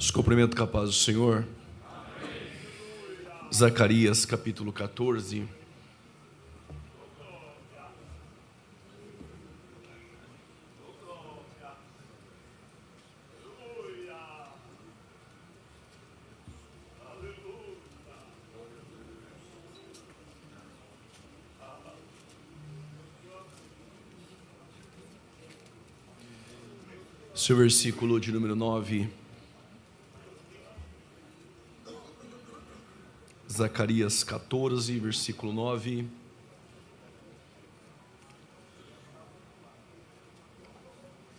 Os cumprimento com a paz do Senhor. Zacarias capítulo 14. Seu versículo de número 9. Zacarias 14, versículo 9.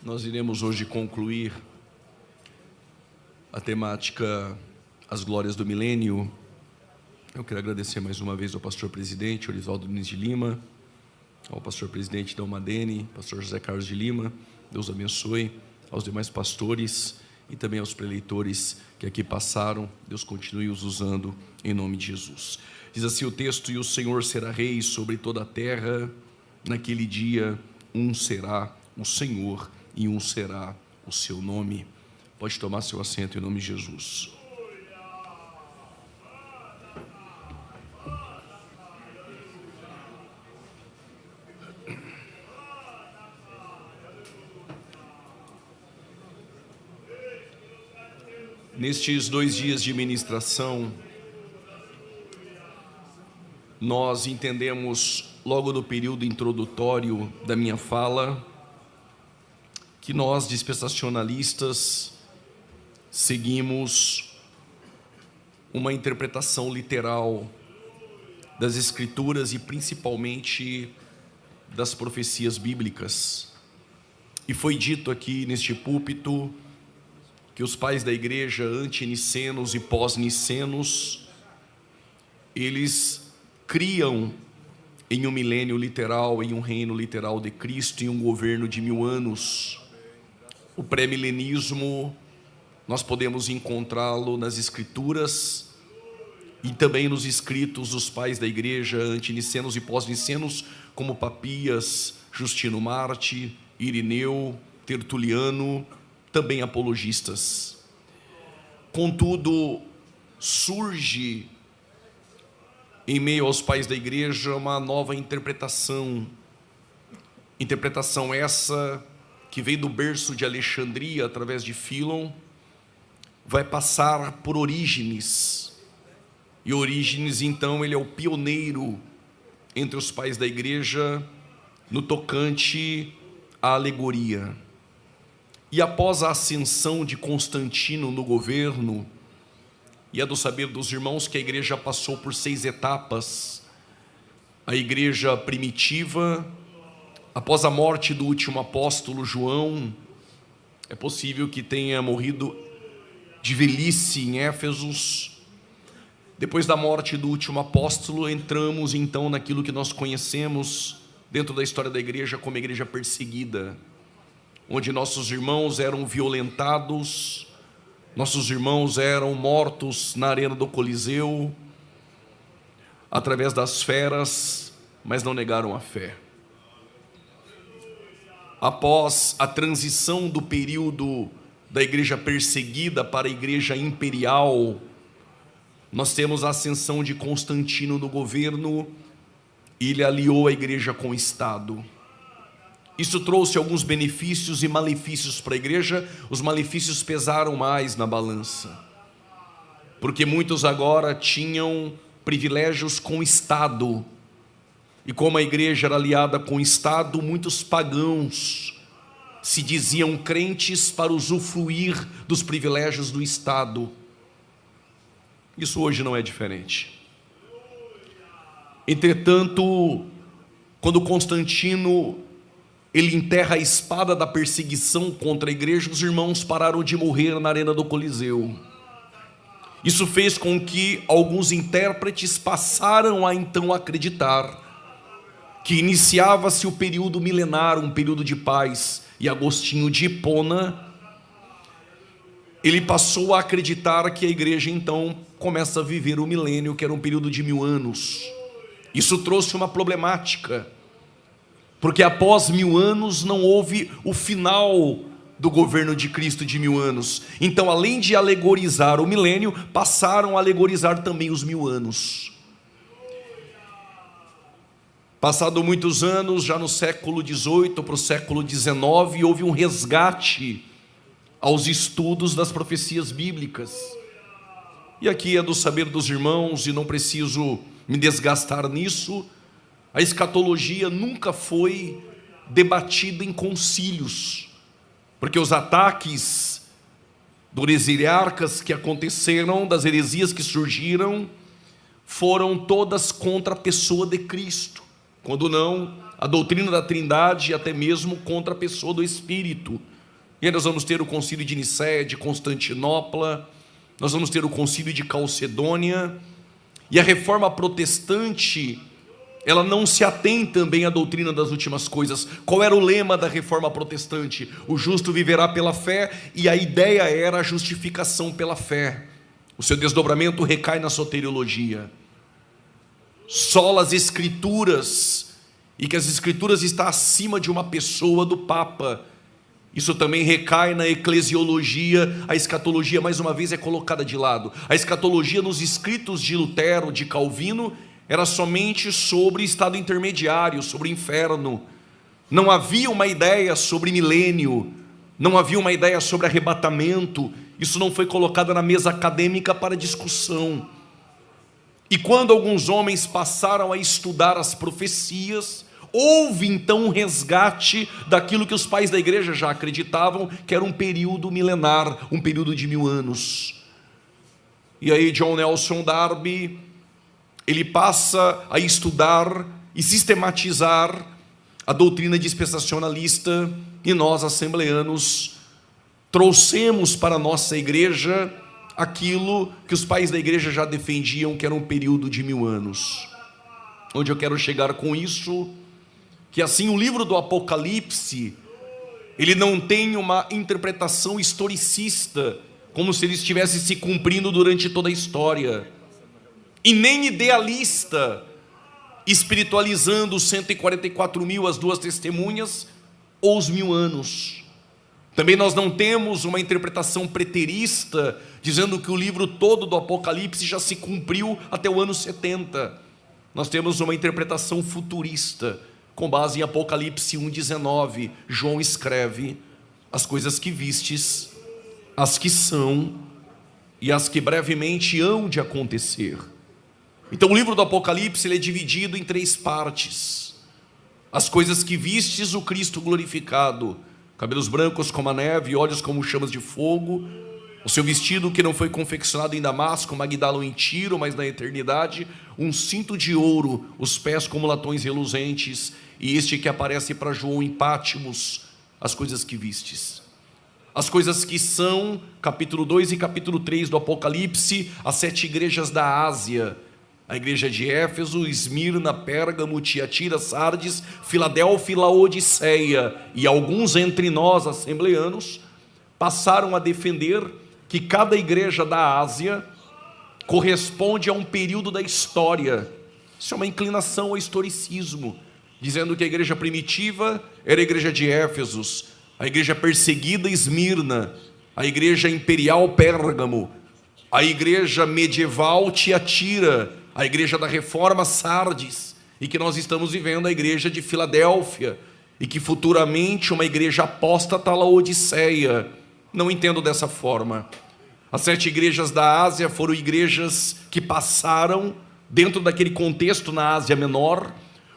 Nós iremos hoje concluir a temática As Glórias do Milênio. Eu quero agradecer mais uma vez ao pastor presidente Orivaldo Nunes de Lima, ao pastor presidente Dom Madene, pastor José Carlos de Lima. Deus abençoe, aos demais pastores e também aos preleitores que aqui passaram. Deus continue os usando em nome de Jesus. Diz assim o texto: e o Senhor será rei sobre toda a terra. Naquele dia, um será o Senhor e um será o seu nome. Pode tomar seu assento em nome de Jesus. Nestes 2 dias de ministração, nós entendemos, logo no período introdutório da minha fala, que nós, dispensacionalistas, seguimos uma interpretação literal das Escrituras e principalmente das profecias bíblicas. E foi dito aqui neste púlpito que os pais da igreja, ante-nicenos e pós-nicenos, eles criam em um milênio literal, em um reino literal de Cristo, em um governo de 1000 anos. O pré-milenismo, nós podemos encontrá-lo nas Escrituras e também nos escritos dos pais da igreja, ante-nicenos e pós-nicenos, como Papias, Justino Marte, Irineu, Tertuliano, também apologistas. Contudo, surge em meio aos pais da igreja uma nova interpretação essa que vem do berço de Alexandria através de Fílon, vai passar por Orígenes, e Orígenes então ele é o pioneiro entre os pais da igreja no tocante à alegoria. E após a ascensão de Constantino no governo, e é do saber dos irmãos que a igreja passou por 6 etapas. A igreja primitiva, após a morte do último apóstolo João, é possível que tenha morrido de velhice em Éfesos. Depois da morte do último apóstolo, entramos então naquilo que nós conhecemos dentro da história da igreja como a igreja perseguida, onde nossos irmãos eram violentados, nossos irmãos eram mortos na arena do Coliseu, através das feras, mas não negaram a fé. Após a transição do período da igreja perseguida para a igreja imperial, nós temos a ascensão de Constantino no governo, e ele aliou a igreja com o Estado. Isso trouxe alguns benefícios e malefícios para a igreja. Os malefícios pesaram mais na balança, porque muitos agora tinham privilégios com o Estado, e como a igreja era aliada com o Estado, muitos pagãos se diziam crentes para usufruir dos privilégios do Estado. Isso hoje não é diferente. Entretanto, quando Constantino ele enterra a espada da perseguição contra a igreja, os irmãos pararam de morrer na arena do Coliseu. Isso fez com que alguns intérpretes passaram a então acreditar que iniciava-se o período milenar, um período de paz, e Agostinho de Hipona, ele passou a acreditar que a igreja então começa a viver o milênio, que era um período de 1000 anos. Isso trouxe uma problemática, porque após 1000 anos não houve o final do governo de Cristo de 1000 anos. Então, além de alegorizar o milênio, passaram a alegorizar também os 1000 anos. Passado muitos anos, já no século XVIII para o século XIX, houve um resgate aos estudos das profecias bíblicas. E aqui é do saber dos irmãos, e não preciso me desgastar nisso, a escatologia nunca foi debatida em concílios, porque os ataques dos heresiarcas que aconteceram, das heresias que surgiram, foram todas contra a pessoa de Cristo, quando não a doutrina da Trindade, e até mesmo contra a pessoa do Espírito. E aí nós vamos ter o concílio de Nicéia, de Constantinopla, nós vamos ter o concílio de Calcedônia, e a reforma protestante, ela não se atém também à doutrina das últimas coisas. Qual era o lema da reforma protestante? O justo viverá pela fé, e a ideia era a justificação pela fé. O seu desdobramento recai na soteriologia. Sola as Escrituras, e que as Escrituras estão acima de uma pessoa, do Papa. Isso também recai na eclesiologia. A escatologia, mais uma vez, é colocada de lado. A escatologia nos escritos de Lutero, de Calvino, era somente sobre estado intermediário, sobre o inferno. Não havia uma ideia sobre milênio, não havia uma ideia sobre arrebatamento. Isso não foi colocado na mesa acadêmica para discussão. E quando alguns homens passaram a estudar as profecias, houve então um resgate daquilo que os pais da igreja já acreditavam, que era um período milenar, um período de 1000 anos. E aí John Nelson Darby, ele passa a estudar e sistematizar a doutrina dispensacionalista, e nós, assembleanos, trouxemos para a nossa igreja aquilo que os pais da igreja já defendiam, que era um período de 1000 anos. Onde eu quero chegar com isso? Que assim o livro do Apocalipse, ele não tem uma interpretação historicista, como se ele estivesse se cumprindo durante toda a história, e nem idealista, espiritualizando os 144.000, as duas testemunhas, ou os 1000 anos. Também nós não temos uma interpretação preterista, dizendo que o livro todo do Apocalipse já se cumpriu até o ano 70. Nós temos uma interpretação futurista, com base em Apocalipse 1,19. João escreve: as coisas que vistes, as que são e as que brevemente hão de acontecer. Então o livro do Apocalipse, ele é dividido em 3 partes. As coisas que vistes, o Cristo glorificado, cabelos brancos como a neve, olhos como chamas de fogo, o seu vestido que não foi confeccionado em Damasco, Magdalo em Tiro, mas na eternidade, um cinto de ouro, os pés como latões reluzentes, e este que aparece para João em Pátimos, as coisas que vistes. As coisas que são, capítulo 2 e capítulo 3 do Apocalipse, as 7 igrejas da Ásia, a igreja de Éfeso, Esmirna, Pérgamo, Tiatira, Sardes, Filadélfia e Laodiceia. E alguns entre nós, assembleanos, passaram a defender que cada igreja da Ásia corresponde a um período da história. Isso é uma inclinação ao historicismo, dizendo que a igreja primitiva era a igreja de Éfesos, a igreja perseguida Esmirna, a igreja imperial Pérgamo, a igreja medieval Tiatira, a igreja da reforma Sardes, e que nós estamos vivendo a igreja de Filadélfia, e que futuramente uma igreja apóstata Laodiceia. Não entendo dessa forma. As 7 igrejas da Ásia foram igrejas que passaram dentro daquele contexto na Ásia Menor.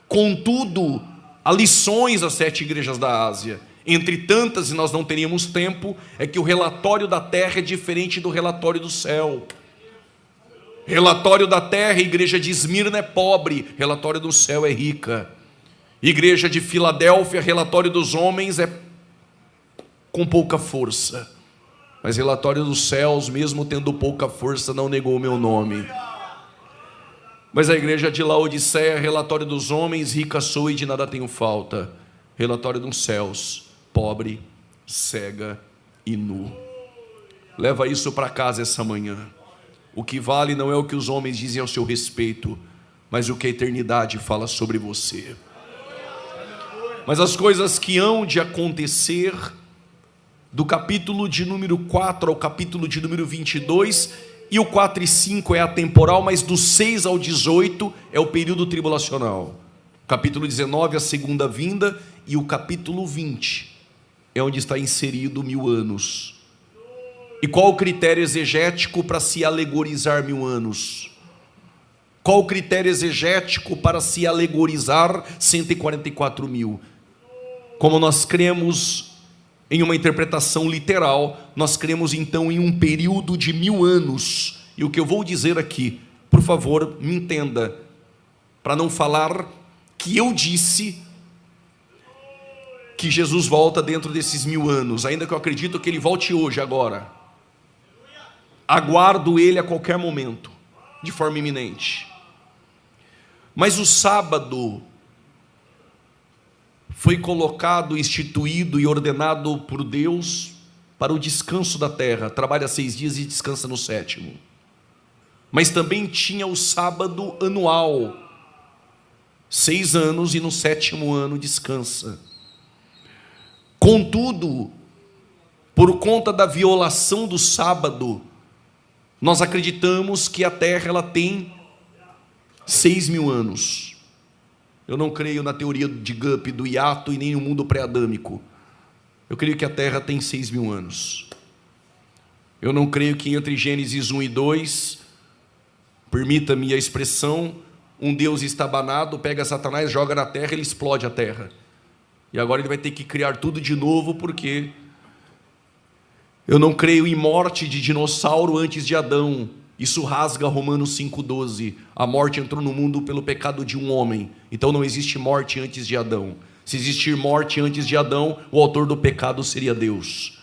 Contudo, há lições às 7 igrejas da Ásia. Entre tantas, e nós não teríamos tempo, é que o relatório da terra é diferente do relatório do céu. Relatório da terra, a igreja de Esmirna é pobre, relatório do céu é rica. Igreja de Filadélfia, relatório dos homens é com pouca força, mas relatório dos céus, mesmo tendo pouca força, não negou o meu nome. Mas a igreja de Laodiceia, relatório dos homens, rica sou e de nada tenho falta. Relatório dos céus, pobre, cega e nu. Leva isso para casa essa manhã. O que vale não é o que os homens dizem ao seu respeito, mas o que a eternidade fala sobre você. Mas as coisas que hão de acontecer do capítulo de número 4 ao capítulo de número 22, e o 4 e 5 é atemporal, mas do 6 ao 18 é o período tribulacional. O capítulo 19 é a segunda vinda, e o capítulo 20 é onde está inserido 1000 anos. E qual o critério exegético para se alegorizar 1000 anos? Qual o critério exegético para se alegorizar 144.000? Como nós cremos em uma interpretação literal, nós cremos então em um período de 1000 anos. E o que eu vou dizer aqui, por favor, me entenda, para não falar que eu disse que Jesus volta dentro desses 1000 anos, ainda que eu acredito que ele volte hoje, agora. Aguardo ele a qualquer momento, de forma iminente. Mas o sábado foi colocado, instituído e ordenado por Deus para o descanso da terra. Trabalha 6 dias e descansa no 7º. Mas também tinha o sábado anual, 6 anos, e no 7º ano descansa. Contudo, por conta da violação do sábado, nós acreditamos que a terra ela tem 6.000 anos. Eu não creio na teoria de Gupp, do hiato, e nem no mundo pré-adâmico. Eu creio que a terra tem 6.000 anos. Eu não creio que entre Gênesis 1 e 2, permita-me a expressão, um Deus estabanado pega Satanás, joga na terra, ele explode a terra. E agora ele vai ter que criar tudo de novo, porque eu não creio em morte de dinossauro antes de Adão. Isso rasga Romanos 5,12. A morte entrou no mundo pelo pecado de um homem. Então não existe morte antes de Adão. Se existir morte antes de Adão, o autor do pecado seria Deus.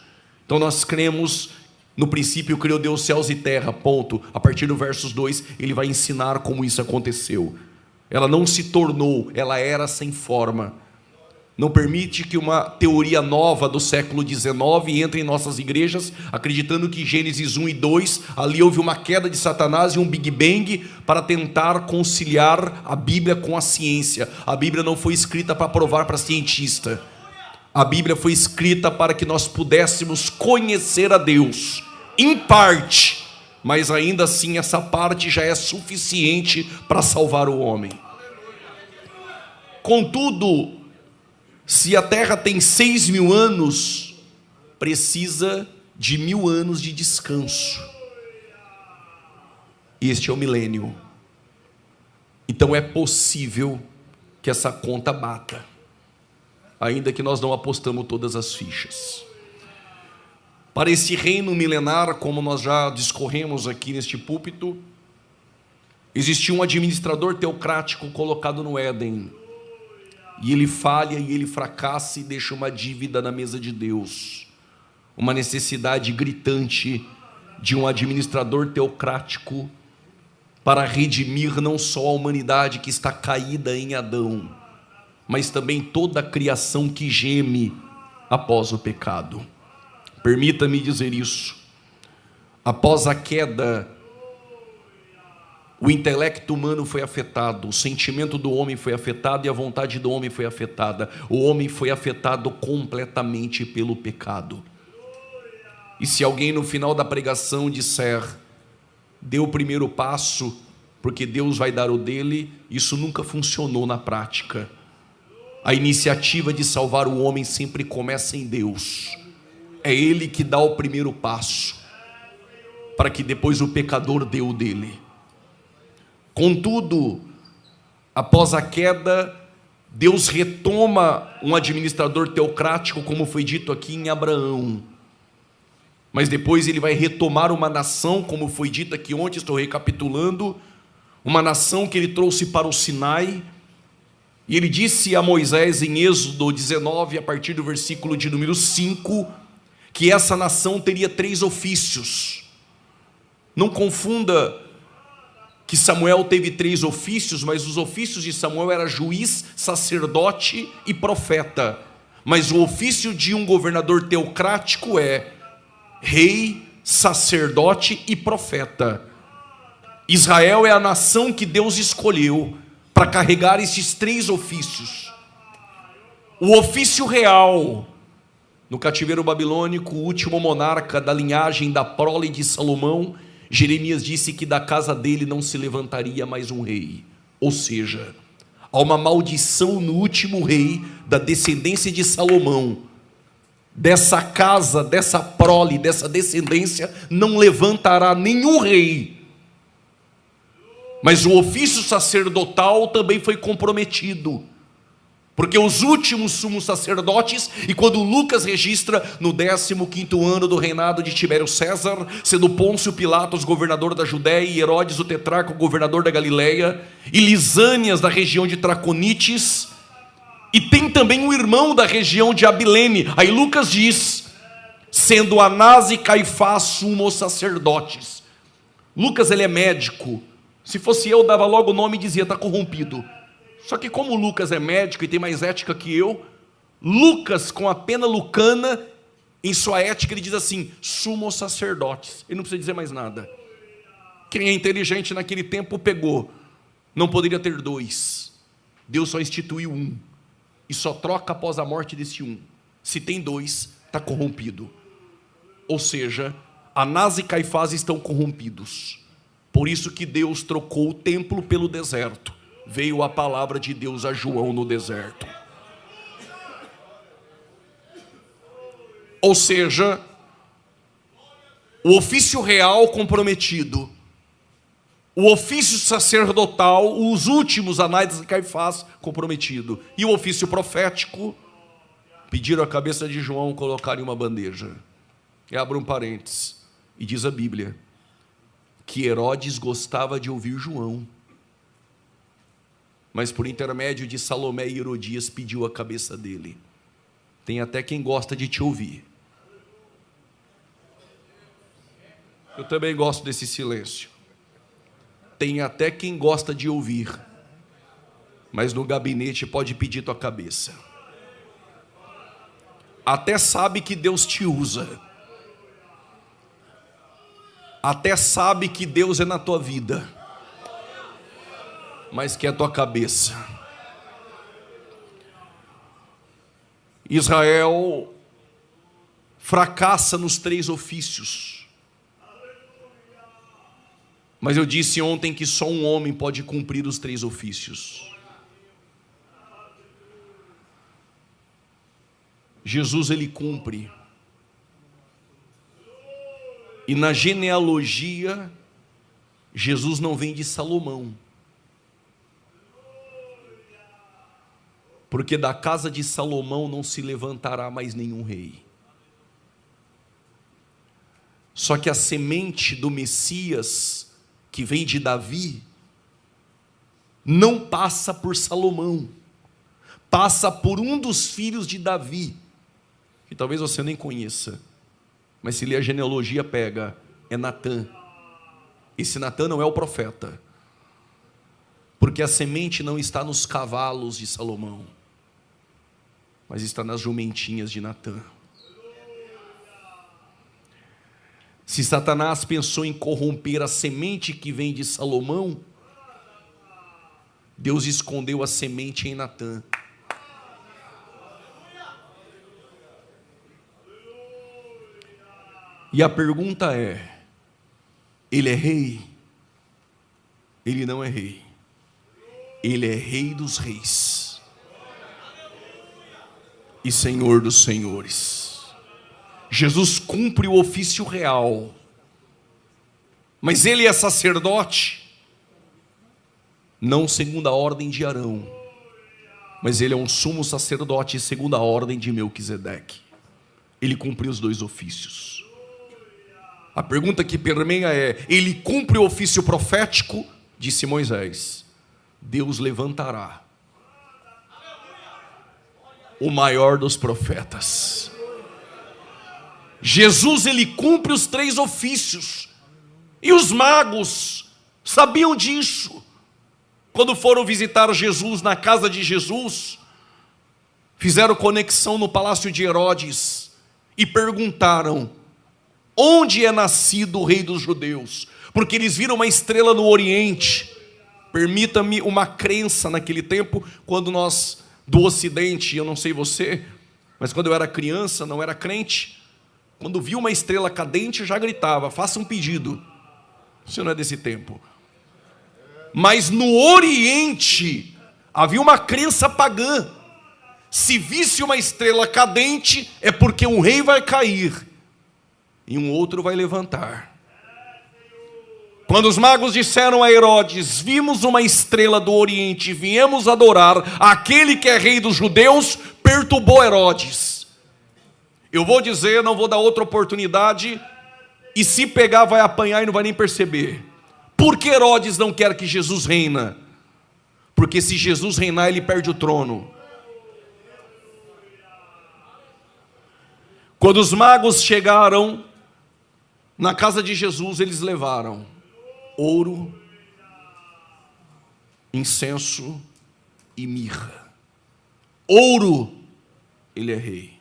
Então nós cremos, no princípio criou Deus céus e terra, ponto. A partir do versos 2, ele vai ensinar como isso aconteceu. Ela não se tornou, ela era sem forma. Não permite que uma teoria nova do século XIX entre em nossas igrejas, acreditando que Gênesis 1 e 2, ali houve uma queda de Satanás e um Big Bang para tentar conciliar a Bíblia com a ciência. A Bíblia não foi escrita para provar para cientista. A Bíblia foi escrita para que nós pudéssemos conhecer a Deus, em parte, mas ainda assim essa parte já é suficiente para salvar o homem. Contudo, se a terra tem 6.000 anos, precisa de 1000 anos de descanso. Este é o milênio. Então é possível que essa conta bata, ainda que nós não apostamos todas as fichas. Para esse reino milenar, como nós já discorremos aqui neste púlpito, existia um administrador teocrático colocado no Éden. E ele falha e ele fracassa e deixa uma dívida na mesa de Deus. Uma necessidade gritante de um administrador teocrático para redimir não só a humanidade que está caída em Adão, mas também toda a criação que geme após o pecado. Permita-me dizer isso. Após a queda, o intelecto humano foi afetado, o sentimento do homem foi afetado e a vontade do homem foi afetada. O homem foi afetado completamente pelo pecado. E se alguém no final da pregação disser, deu o primeiro passo, porque Deus vai dar o dele, isso nunca funcionou na prática. A iniciativa de salvar o homem sempre começa em Deus. É Ele que dá o primeiro passo, para que depois o pecador dê o dele. Contudo, após a queda, Deus retoma um administrador teocrático, como foi dito aqui em Abraão. Mas depois ele vai retomar uma nação, como foi dito aqui ontem, estou recapitulando, uma nação que ele trouxe para o Sinai. E ele disse a Moisés em Êxodo 19, a partir do versículo de número 5, que essa nação teria 3 ofícios. Não confunda que Samuel teve 3 ofícios, mas os ofícios de Samuel era juiz, sacerdote e profeta. Mas o ofício de um governador teocrático é rei, sacerdote e profeta. Israel é a nação que Deus escolheu para carregar esses 3 ofícios. O ofício real, No cativeiro babilônico, o último monarca da linhagem da prole de Salomão, Jeremias disse que da casa dele não se levantaria mais um rei. Ou seja, há uma maldição no último rei da descendência de Salomão. Dessa casa, dessa prole, dessa descendência, não levantará nenhum rei. Mas o ofício sacerdotal também foi comprometido. Porque os últimos sumos sacerdotes, e quando Lucas registra no 15º ano do reinado de Tibério César, sendo Pôncio Pilatos governador da Judéia, e Herodes o tetrarca governador da Galileia, e Lisânias da região de Traconites, e tem também um irmão da região de Abilene. Aí Lucas diz, sendo Anás e Caifás sumos sacerdotes. Lucas, ele é médico. Se fosse eu, dava logo o nome e dizia, está corrompido. Só que como Lucas é médico e tem mais ética que eu, Lucas, com a pena lucana, em sua ética, ele diz assim, sumos sacerdotes. Ele não precisa dizer mais nada. Quem é inteligente naquele tempo pegou. Não poderia ter dois. Deus só instituiu um. E só troca após a morte desse um. Se tem dois, está corrompido. Ou seja, Anás e Caifás estão corrompidos. Por isso que Deus trocou o templo pelo deserto. Veio a palavra de Deus a João no deserto. Ou seja, o ofício real comprometido, o ofício sacerdotal, os últimos, Anás e Caifás, comprometido, e o ofício profético, pediram a cabeça de João colocar em uma bandeja. E abre um parênteses, e diz a Bíblia, que Herodes gostava de ouvir João, mas por intermédio de Salomé e Herodias pediu a cabeça dele. Tem até quem gosta de te ouvir. Eu também gosto desse silêncio. Tem até quem gosta de ouvir, mas no gabinete pode pedir tua cabeça. Até sabe que Deus te usa. Até sabe que Deus é na tua vida, mas quer a tua cabeça. Israel fracassa nos 3 ofícios. Mas eu disse ontem que só um homem pode cumprir os 3 ofícios. Jesus, ele cumpre. E na genealogia, Jesus não vem de Salomão. Porque da casa de Salomão não se levantará mais nenhum rei. Só que a semente do Messias, que vem de Davi, não passa por Salomão, passa por um dos filhos de Davi, que talvez você nem conheça, mas se ler a genealogia pega, é Natã. Esse Natã não é o profeta, porque a semente não está nos cavalos de Salomão, mas está nas jumentinhas de Natã. Se Satanás pensou em corromper a semente que vem de Salomão, Deus escondeu a semente em Natã. E a pergunta é, ele é rei? Ele não é rei. Ele é rei dos reis e Senhor dos senhores. Jesus cumpre o ofício real, mas ele é sacerdote, não segundo a ordem de Arão, mas ele é um sumo sacerdote segundo a ordem de Melquisedeque. Ele cumpriu os 2 ofícios. A pergunta que permeia é, ele cumpre o ofício profético? Disse Moisés, Deus levantará o maior dos profetas. Jesus, ele cumpre os 3 ofícios, e os magos sabiam disso. Quando foram visitar Jesus na casa de Jesus, fizeram conexão no palácio de Herodes, e perguntaram, onde é nascido o rei dos judeus? Porque eles viram uma estrela no Oriente. Permita-me uma crença naquele tempo, quando nós do Ocidente, eu não sei você, Mas quando eu era criança, não era crente, quando via uma estrela cadente, eu já gritava: faça um pedido. Você não é desse tempo. Mas no Oriente havia uma crença pagã: se visse uma estrela cadente, é porque um rei vai cair e um outro vai levantar. Quando os magos disseram a Herodes: vimos uma estrela do Oriente e viemos adorar aquele que é rei dos judeus, perturbou Herodes. Eu vou dizer, não vou dar outra oportunidade, e se pegar vai apanhar e não vai nem perceber. Por que Herodes não quer que Jesus reina? Porque se Jesus reinar, ele perde o trono. Quando os magos chegaram na casa de Jesus, eles levaram ouro, incenso e mirra. Ouro, ele é rei.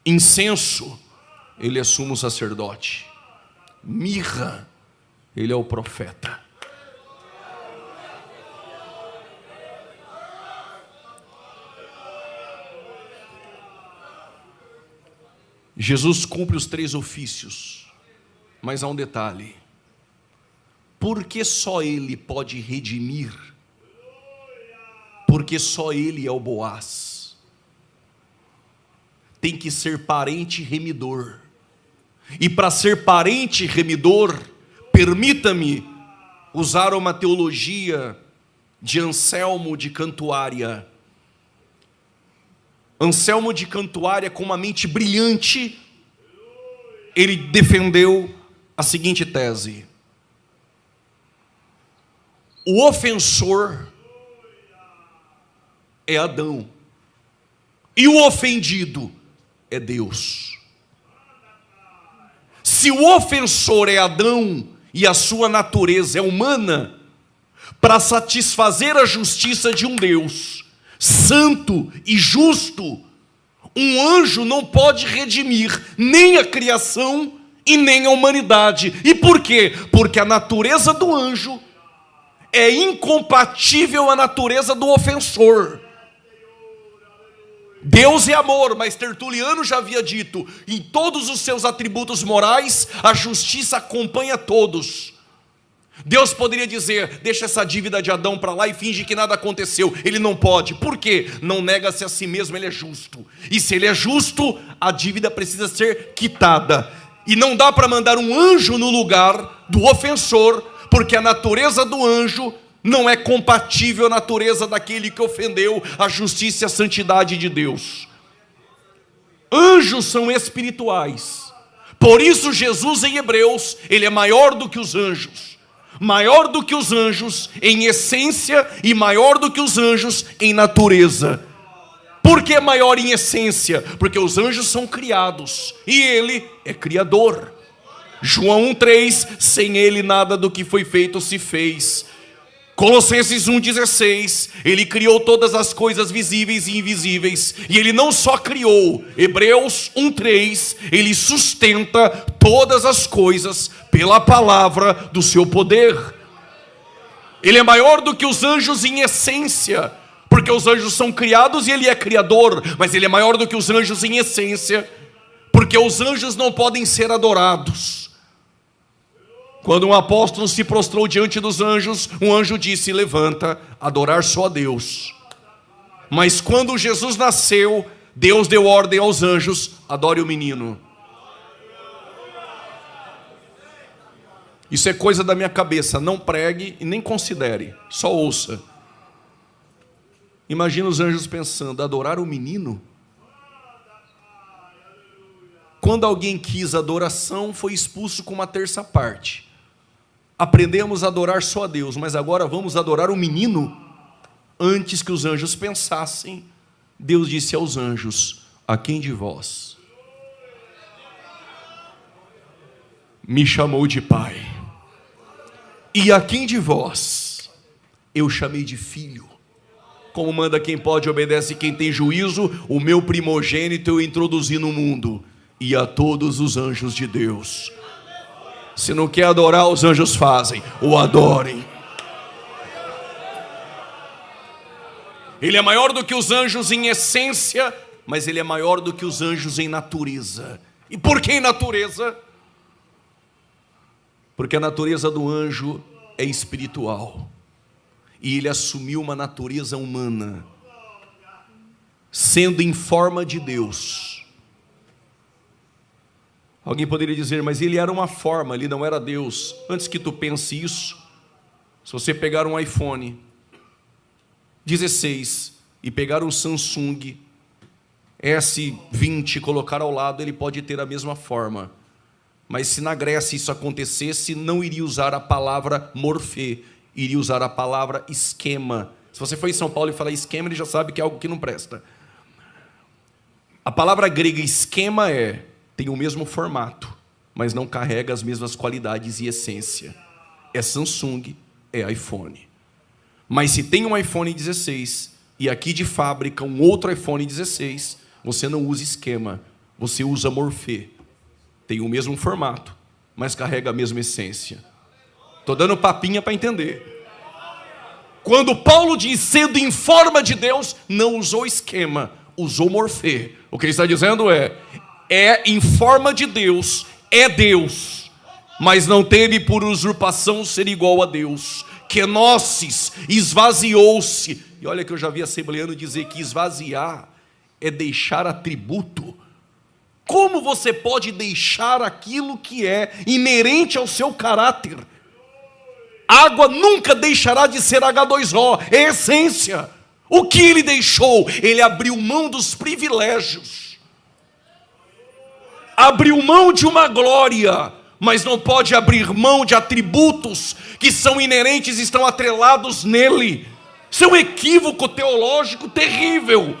Incenso, ele é sumo sacerdote. Mirra, ele é o profeta. Jesus cumpre os 3 ofícios, mas há um detalhe: porque só Ele pode redimir? Porque só Ele é o Boaz. Tem que ser parente remidor. E para ser parente remidor, permita-me usar uma teologia de Anselmo de Cantuária. Anselmo de Cantuária, com uma mente brilhante, ele defendeu a seguinte tese: o ofensor é Adão e o ofendido é Deus. Se o ofensor é Adão e a sua natureza é humana, para satisfazer a justiça de um Deus santo e justo, um anjo não pode redimir nem a criação e nem a humanidade. E por quê? Porque a natureza do anjo é incompatível à natureza do ofensor. Deus é amor, mas Tertuliano já havia dito: em todos os seus atributos morais, a justiça acompanha todos. Deus poderia dizer: deixa essa dívida de Adão para lá e finge que nada aconteceu. Ele não pode. Por quê? Não nega-se a si mesmo, ele é justo. E se ele é justo, a dívida precisa ser quitada. E não dá para mandar um anjo no lugar do ofensor, porque a natureza do anjo não é compatível à natureza daquele que ofendeu a justiça e a santidade de Deus. Anjos são espirituais. Por isso Jesus em Hebreus, ele é maior do que os anjos. Maior do que os anjos em essência e maior do que os anjos em natureza. Por que maior em essência? Porque os anjos são criados e ele é criador. João 1,3: sem ele nada do que foi feito se fez. Colossenses 1,16: ele criou todas as coisas visíveis e invisíveis. E ele não só criou, Hebreus 1,3: ele sustenta todas as coisas pela palavra do seu poder. Ele é maior do que os anjos em essência, porque os anjos são criados e ele é criador. Mas ele é maior do que os anjos em essência, porque os anjos não podem ser adorados. Quando um apóstolo se prostrou diante dos anjos, um anjo disse: levanta, adorar só a Deus. Mas quando Jesus nasceu, Deus deu ordem aos anjos: adore o menino. Isso é coisa da minha cabeça, não pregue e nem considere, só ouça. Imagina os anjos pensando: adorar o menino? Quando alguém quis adoração, foi expulso com uma terça parte. Aprendemos a adorar só a Deus, mas agora vamos adorar o menino? Antes que os anjos pensassem, Deus disse aos anjos: a quem de vós me chamou de pai? E a quem de vós eu chamei de filho? Como manda quem pode, obedece quem tem juízo. O meu primogênito eu introduzi no mundo, e a todos os anjos de Deus. Se não quer adorar, os anjos fazem: o adorem. Ele é maior do que os anjos em essência, mas ele é maior do que os anjos em natureza. E por que em natureza? Porque a natureza do anjo é espiritual, e ele assumiu uma natureza humana, sendo em forma de Deus. Alguém poderia dizer, mas ele era uma forma, ele não era Deus. Antes que tu pense isso, se você pegar um iPhone 16 e pegar um Samsung S20 e colocar ao lado, ele pode ter a mesma forma. Mas se na Grécia isso acontecesse, não iria usar a palavra morfê, iria usar a palavra esquema. Se você for em São Paulo e falar esquema, ele já sabe que é algo que não presta. A palavra grega esquema tem o mesmo formato, mas não carrega as mesmas qualidades e essência. É Samsung, é iPhone. Mas se tem um iPhone 16 e aqui de fábrica um outro iPhone 16, você não usa esquema, você usa morfê. Tem o mesmo formato, mas carrega a mesma essência. Estou dando papinha para entender. Quando Paulo diz sendo em forma de Deus, não usou esquema, usou morfê. O que ele está dizendo é em forma de Deus, é Deus, mas não teve por usurpação ser igual a Deus. Kenosis, esvaziou-se. E olha que eu já vi assembleano dizer que esvaziar é deixar atributo. Como você pode deixar aquilo que é inerente ao seu caráter? Água nunca deixará de ser H2O, é essência. O que ele deixou? Ele abriu mão dos privilégios, abriu mão de uma glória, mas não pode abrir mão de atributos que são inerentes e estão atrelados nele. Isso é um equívoco teológico terrível.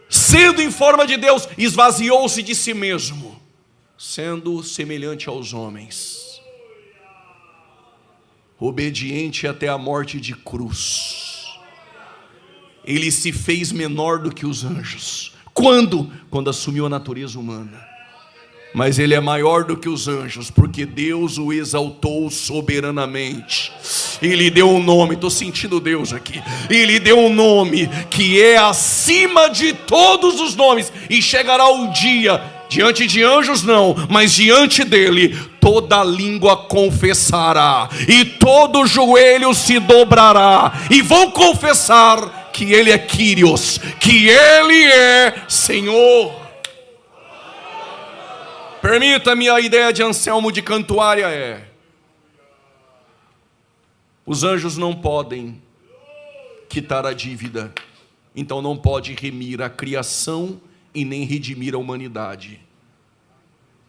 Sendo em forma de Deus, esvaziou-se de si mesmo, sendo semelhante aos homens, obediente até a morte de cruz. Ele se fez menor do que os anjos. Quando? Quando assumiu a natureza humana. Mas ele é maior do que os anjos, porque Deus o exaltou soberanamente. E lhe deu um nome, estou sentindo Deus aqui. E lhe deu um nome que é acima de todos os nomes. E chegará o dia, diante de anjos não, mas diante dele, toda língua confessará, e todo joelho se dobrará, e vão confessar que ele é Kyrios, que ele é Senhor. Permita-me, a ideia de Anselmo de Cantuária os anjos não podem quitar a dívida, então não pode remir a criação e nem redimir a humanidade.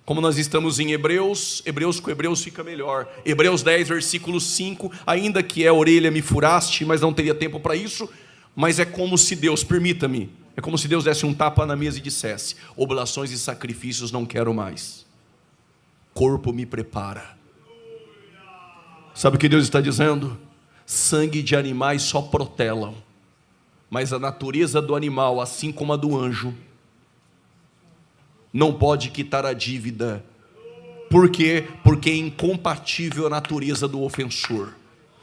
Como nós estamos em Hebreus com Hebreus fica melhor. Hebreus 10, versículo 5, ainda que orelha me furaste, mas não teria tempo para isso, mas é como se Deus, permita-me, é como se Deus desse um tapa na mesa e dissesse: oblações e sacrifícios não quero mais, corpo me prepara. Sabe o que Deus está dizendo? Sangue de animais só protelam, mas a natureza do animal, assim como a do anjo, não pode quitar a dívida. Por quê? Porque é incompatível a natureza do ofensor.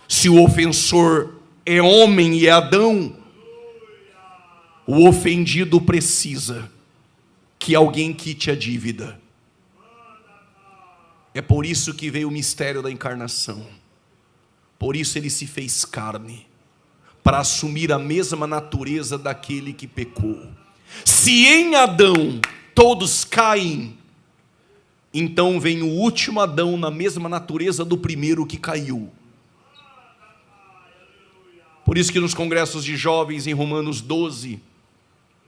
Se o ofensor é homem e é Adão, o ofendido precisa que alguém quite a dívida. É por isso que veio o mistério da encarnação. Por isso ele se fez carne, para assumir a mesma natureza daquele que pecou. Se em Adão todos caem, então vem o último Adão na mesma natureza do primeiro que caiu. Por isso que nos congressos de jovens em Romanos 12,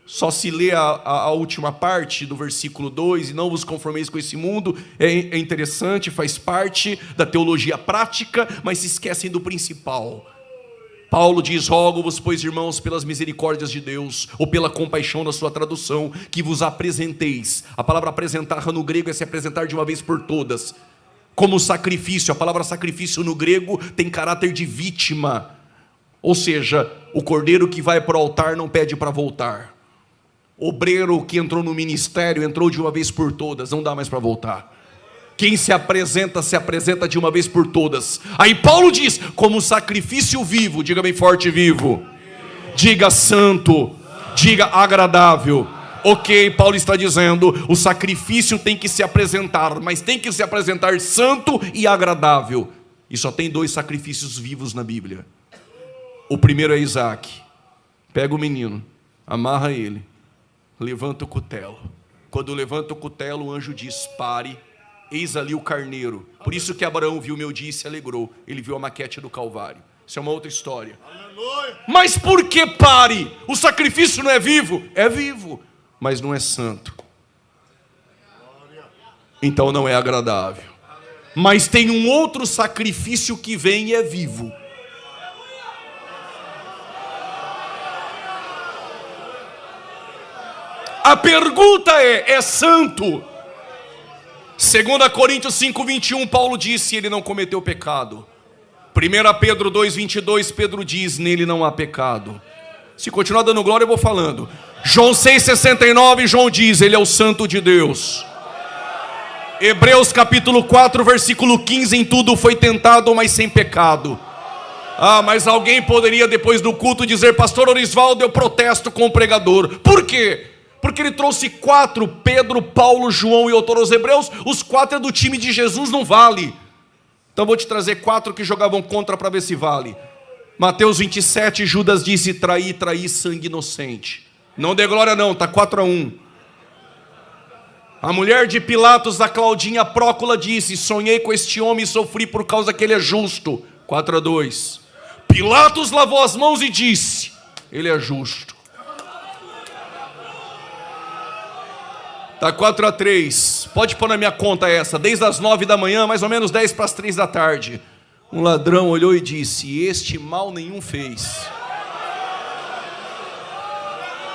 só se lê a última parte do versículo 2, e não vos conformeis com esse mundo. É interessante, faz parte da teologia prática, mas se esquecem do principal. Paulo diz: rogo-vos, pois, irmãos, pelas misericórdias de Deus, ou pela compaixão da sua tradução, que vos apresenteis. A palavra apresentar no grego é se apresentar de uma vez por todas, como sacrifício. A palavra sacrifício no grego tem caráter de vítima, ou seja, o cordeiro que vai para o altar não pede para voltar. Obreiro que entrou no ministério, entrou de uma vez por todas, não dá mais para voltar. Quem se apresenta de uma vez por todas. Aí Paulo diz: como sacrifício vivo, diga bem forte, vivo, diga santo, diga agradável. Ok, Paulo está dizendo, o sacrifício tem que se apresentar, mas tem que se apresentar santo e agradável. E só tem 2 sacrifícios vivos na Bíblia. O primeiro é Isaac. Pega o menino, amarra ele, levanta o cutelo. Quando levanta o cutelo, o anjo diz, pare, eis ali o carneiro. Por isso que Abraão viu meu dia e se alegrou. Ele viu a maquete do Calvário. Isso é uma outra história. Aleluia. Mas por que pare? O sacrifício não é vivo? É vivo, mas não é santo. Então não é agradável. Mas tem um outro sacrifício que vem e é vivo. A pergunta é santo? 2 Coríntios 5:21, Paulo disse, ele não cometeu pecado. 1 Pedro 2:22, Pedro diz, nele não há pecado. Se continuar dando glória, eu vou falando. João 6,69, João diz, ele é o santo de Deus. Hebreus capítulo 4, versículo 15, em tudo foi tentado, mas sem pecado. Mas alguém poderia depois do culto dizer, pastor Orisvaldo, eu protesto com o pregador. Por quê? Porque ele trouxe 4, Pedro, Paulo, João e autor aos Hebreus. Os 4 é do time de Jesus, não vale. Então vou te trazer 4 que jogavam contra para ver se vale. Mateus 27, Judas disse, traí sangue inocente. Não dê glória não, está 4-1. A mulher de Pilatos, a Claudinha Prócula, disse, sonhei com este homem e sofri por causa que ele é justo. 4-2. Pilatos lavou as mãos e disse, ele é justo. Está 4-3. Pode pôr na minha conta essa. Desde as 9 da manhã, mais ou menos 10 para as 3 da tarde. Um ladrão olhou e disse, este mal nenhum fez.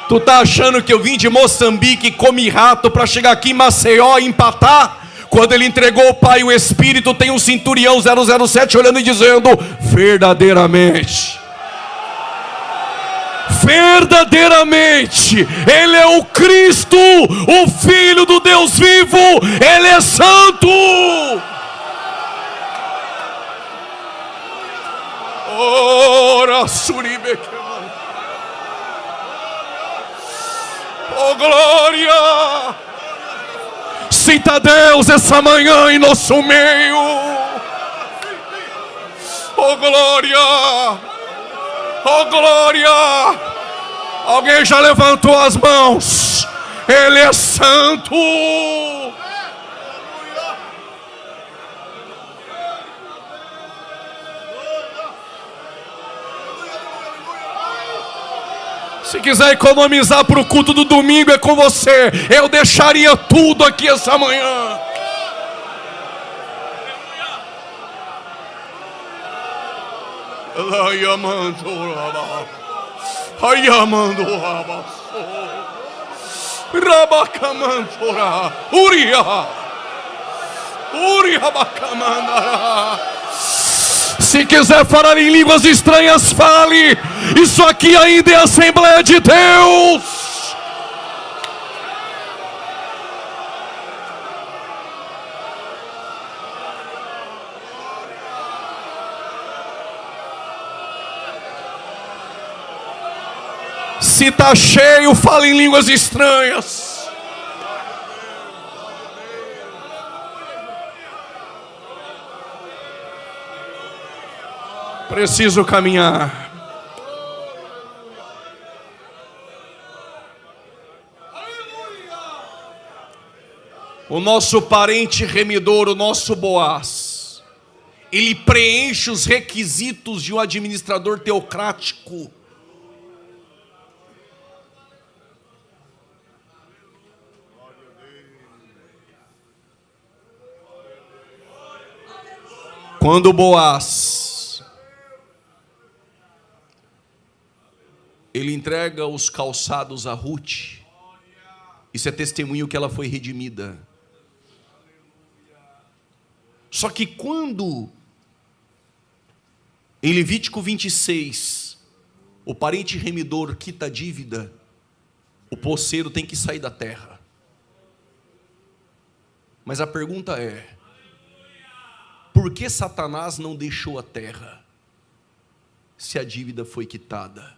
Tu tá achando que eu vim de Moçambique, comi rato para chegar aqui em Maceió e empatar? Quando ele entregou o Pai e o Espírito, tem um centurião 007 olhando e dizendo, verdadeiramente, Ele é o Cristo, o Filho do Deus vivo, Ele é santo. Ora, suribeque. Oh glória! Sinta Deus essa manhã em nosso meio. Oh glória! Oh glória! Alguém já levantou as mãos? Ele é santo! Se quiser economizar para o culto do domingo, é com você. Eu deixaria tudo aqui essa manhã. Se quiser falar em línguas estranhas, fale. Isso aqui ainda é a Assembleia de Deus. Se está cheio, fale em línguas estranhas. Preciso caminhar. O nosso parente remidor, o nosso Boaz, ele preenche os requisitos de um administrador teocrático. Quando Boaz, ele entrega os calçados a Ruth, isso é testemunho que ela foi redimida. Só que quando, em Levítico 26, o parente remidor quita a dívida, o poceiro tem que sair da terra. Mas a pergunta é, por que Satanás não deixou a terra, se a dívida foi quitada?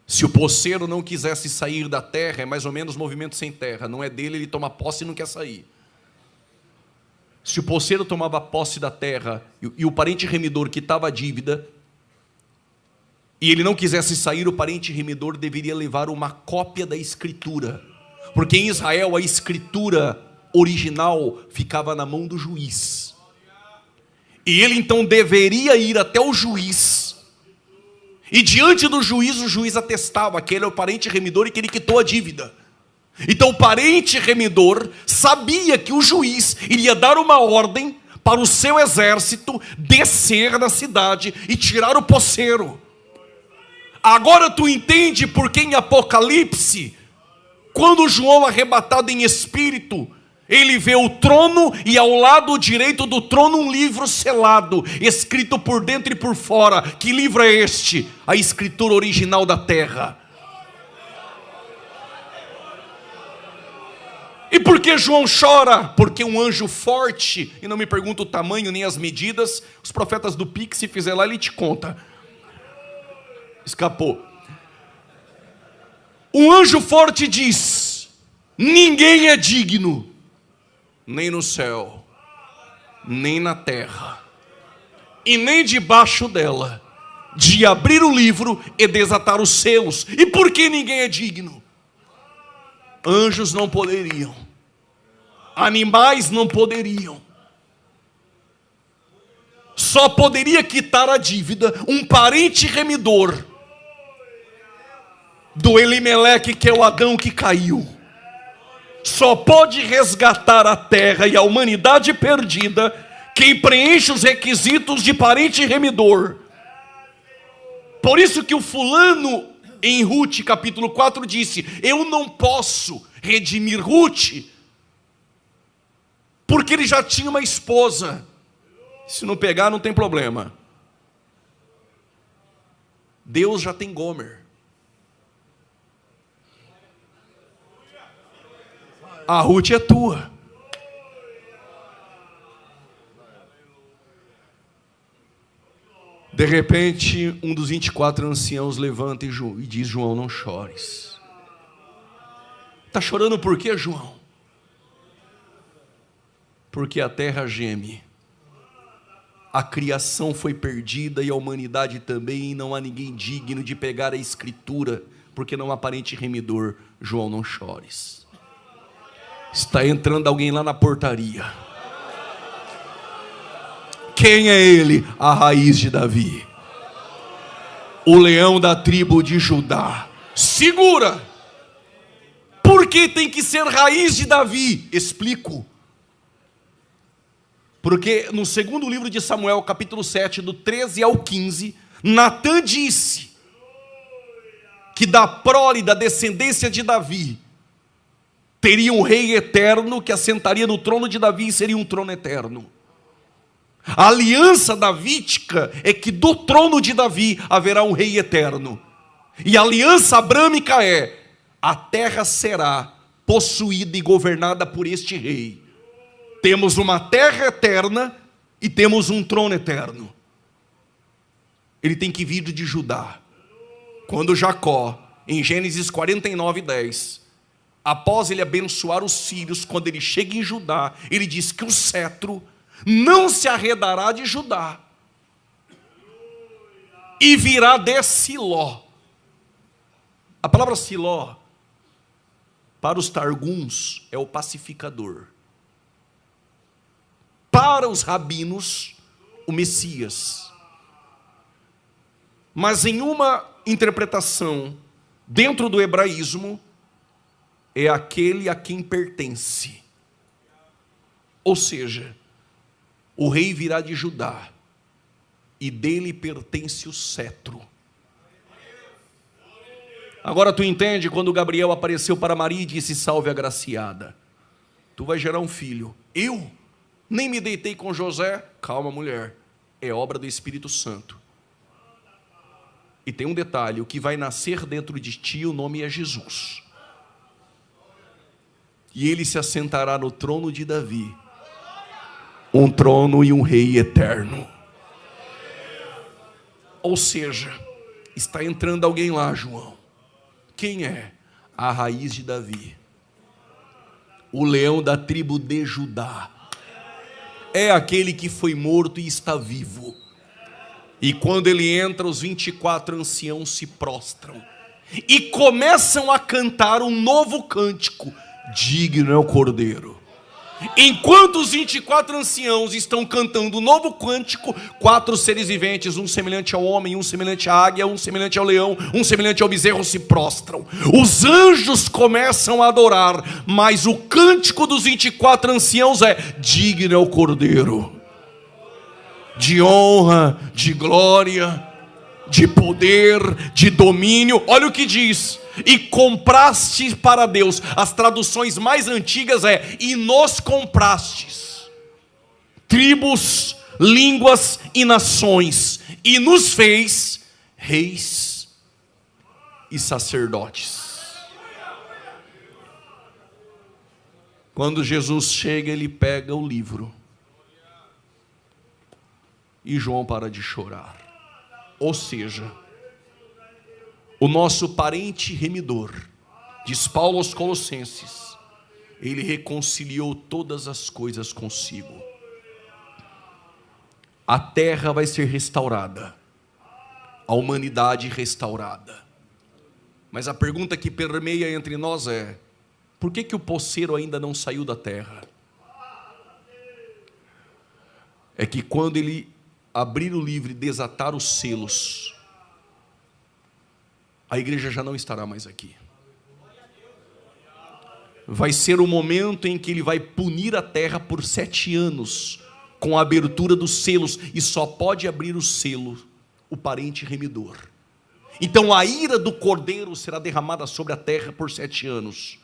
Se o poceiro não quisesse sair da terra, é mais ou menos movimento sem terra. Não é dele, ele toma posse e não quer sair. Se o poceiro tomava posse da terra e o parente remidor quitava a dívida, e ele não quisesse sair, o parente remidor deveria levar uma cópia da escritura. Porque em Israel a escritura original ficava na mão do juiz. E ele então deveria ir até o juiz. E diante do juiz, o juiz atestava que ele é o parente remidor e que ele quitou a dívida. Então o parente remidor sabia que o juiz iria dar uma ordem para o seu exército descer na cidade e tirar o poceiro. Agora tu entende por que em Apocalipse, quando João arrebatado em espírito, ele vê o trono e ao lado direito do trono um livro selado, escrito por dentro e por fora. Que livro é este? A escritura original da terra. E por que João chora? Porque um anjo forte, e não me pergunta o tamanho nem as medidas, os profetas do Pix, se fizer lá, ele te conta. Escapou. Um anjo forte diz: ninguém é digno, nem no céu, nem na terra, e nem debaixo dela, de abrir o livro e desatar os selos. E por que ninguém é digno? Anjos não poderiam, animais não poderiam, só poderia quitar a dívida um parente remidor do Elimeleque, que é o Adão que caiu. Só pode resgatar a terra e a humanidade perdida quem preenche os requisitos de parente remidor. Por isso que o fulano em Ruth capítulo 4 disse: eu não posso redimir Ruth, porque ele já tinha uma esposa. Se não pegar, não tem problema. Deus já tem Gomer. A Ruth é tua. De repente, um dos 24 anciãos levanta e diz: João, não chores. Está chorando por quê, João? Porque a terra geme. A criação foi perdida e a humanidade também, e não há ninguém digno de pegar a escritura, porque não há parente remidor. João, não chores. Está entrando alguém lá na portaria. Quem é ele? A raiz de Davi, o leão da tribo de Judá. Segura! Por que tem que ser raiz de Davi? Explico. Porque no segundo livro de Samuel, capítulo 7, do 13 ao 15, Natã disse que da prole, da descendência de Davi, teria um rei eterno que assentaria no trono de Davi e seria um trono eterno. A aliança davídica é que do trono de Davi haverá um rei eterno. E a aliança abrâmica é: a terra será possuída e governada por este rei. Temos uma terra eterna e temos um trono eterno. Ele tem que vir de Judá. Quando Jacó, em Gênesis 49:10, após ele abençoar os filhos, quando ele chega em Judá, ele diz que o cetro não se arredará de Judá, e virá de Siló. A palavra Siló, para os targuns, é o pacificador. Para os rabinos, o Messias. Mas em uma interpretação, dentro do hebraísmo, é aquele a quem pertence. Ou seja, o rei virá de Judá, e dele pertence o cetro. Agora tu entende quando Gabriel apareceu para Maria e disse: salve agraciada, tu vai gerar um filho. Eu nem me deitei com José. Calma, mulher, é obra do Espírito Santo. E tem um detalhe: o que vai nascer dentro de ti, o nome é Jesus. E ele se assentará no trono de Davi, um trono e um rei eterno. Ou seja, está entrando alguém lá, João. Quem é? A raiz de Davi, o leão da tribo de Judá. É aquele que foi morto e está vivo. E quando ele entra, os 24 anciãos se prostram e começam a cantar um novo cântico: digno é o Cordeiro. Enquanto os 24 anciãos estão cantando um novo cântico, 4 seres viventes, um semelhante ao homem, um semelhante à águia, um semelhante ao leão, um semelhante ao bezerro, se prostram. Os anjos começam a adorar, mas o cântico dos 24 anciãos é: digno é o Cordeiro, de honra, de glória, de poder, de domínio. Olha o que diz: e compraste para Deus. As traduções mais antigas é: e nos comprastes, tribos, línguas e nações, e nos fez reis e sacerdotes. Quando Jesus chega, ele pega o livro e João para de chorar. Ou seja, o nosso parente remidor, diz Paulo aos Colossenses, ele reconciliou todas as coisas consigo. A terra vai ser restaurada, a humanidade restaurada. Mas a pergunta que permeia entre nós é: por que o poceiro ainda não saiu da terra? É que quando ele abrir o livro e desatar os selos, a igreja já não estará mais aqui. Vai ser o momento em que ele vai punir a terra por 7 anos, com a abertura dos selos, e só pode abrir o selo o parente remidor. Então a ira do Cordeiro será derramada sobre a terra por 7 anos.